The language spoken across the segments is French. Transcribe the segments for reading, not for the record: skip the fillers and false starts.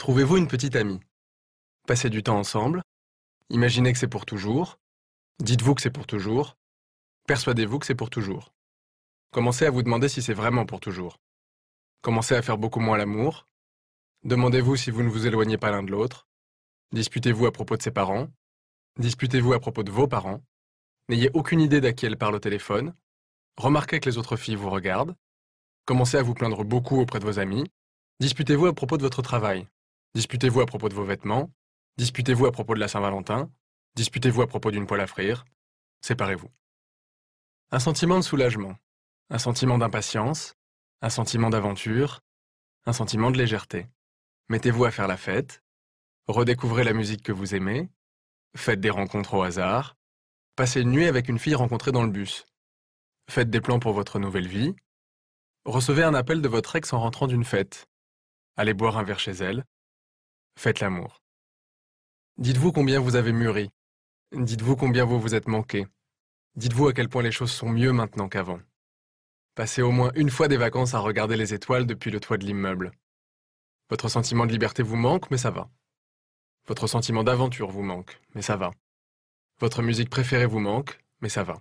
Trouvez-vous une petite amie. Passez du temps ensemble. Imaginez que c'est pour toujours. Dites-vous que c'est pour toujours. Persuadez-vous que c'est pour toujours. Commencez à vous demander si c'est vraiment pour toujours. Commencez à faire beaucoup moins l'amour. Demandez-vous si vous ne vous éloignez pas l'un de l'autre. Disputez-vous à propos de ses parents. Disputez-vous à propos de vos parents. N'ayez aucune idée d'à qui elle parle au téléphone. Remarquez que les autres filles vous regardent. Commencez à vous plaindre beaucoup auprès de vos amis. Disputez-vous à propos de votre travail. Disputez-vous à propos de vos vêtements. Disputez-vous à propos de la Saint-Valentin. Disputez-vous à propos d'une poêle à frire. Séparez-vous. Un sentiment de soulagement. Un sentiment d'impatience. Un sentiment d'aventure. Un sentiment de légèreté. Mettez-vous à faire la fête. Redécouvrez la musique que vous aimez. Faites des rencontres au hasard. Passez une nuit avec une fille rencontrée dans le bus. Faites des plans pour votre nouvelle vie. Recevez un appel de votre ex en rentrant d'une fête. Allez boire un verre chez elle. Faites l'amour. Dites-vous combien vous avez mûri. Dites-vous combien vous vous êtes manqué. Dites-vous à quel point les choses sont mieux maintenant qu'avant. Passez au moins une fois des vacances à regarder les étoiles depuis le toit de l'immeuble. Votre sentiment de liberté vous manque, mais ça va. Votre sentiment d'aventure vous manque, mais ça va. Votre musique préférée vous manque, mais ça va.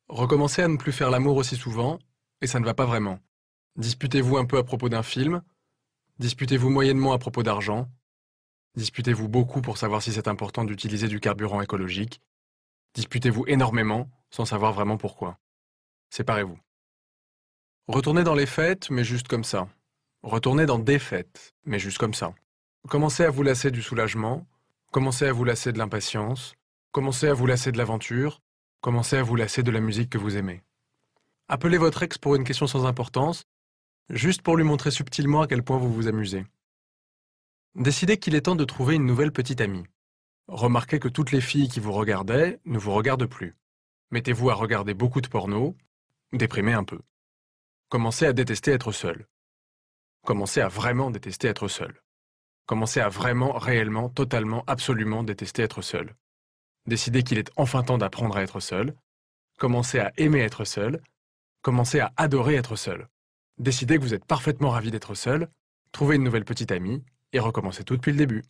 Recommencez à ne plus faire l'amour aussi souvent, et ça ne va pas vraiment. Disputez-vous un peu à propos d'un film. Disputez-vous moyennement à propos d'argent. Disputez-vous beaucoup pour savoir si c'est important d'utiliser du carburant écologique. Disputez-vous énormément sans savoir vraiment pourquoi. Séparez-vous. Retournez dans les fêtes, mais juste comme ça. Retournez dans des fêtes, mais juste comme ça. Commencez à vous lasser du soulagement. Commencez à vous lasser de l'impatience. Commencez à vous lasser de l'aventure. Commencez à vous lasser de la musique que vous aimez. Appelez votre ex pour une question sans importance, juste pour lui montrer subtilement à quel point vous vous amusez. Décidez qu'il est temps de trouver une nouvelle petite amie. Remarquez que toutes les filles qui vous regardaient ne vous regardent plus. Mettez-vous à regarder beaucoup de porno, déprimez un peu. Commencez à détester être seul. Commencez à vraiment détester être seul. Commencez à vraiment, réellement, totalement, absolument détester être seul. Décidez qu'il est enfin temps d'apprendre à être seul. Commencez à aimer être seul. Commencez à adorer être seul. Décidez que vous êtes parfaitement ravi d'être seul. Trouvez une nouvelle petite amie et recommencez tout depuis le début.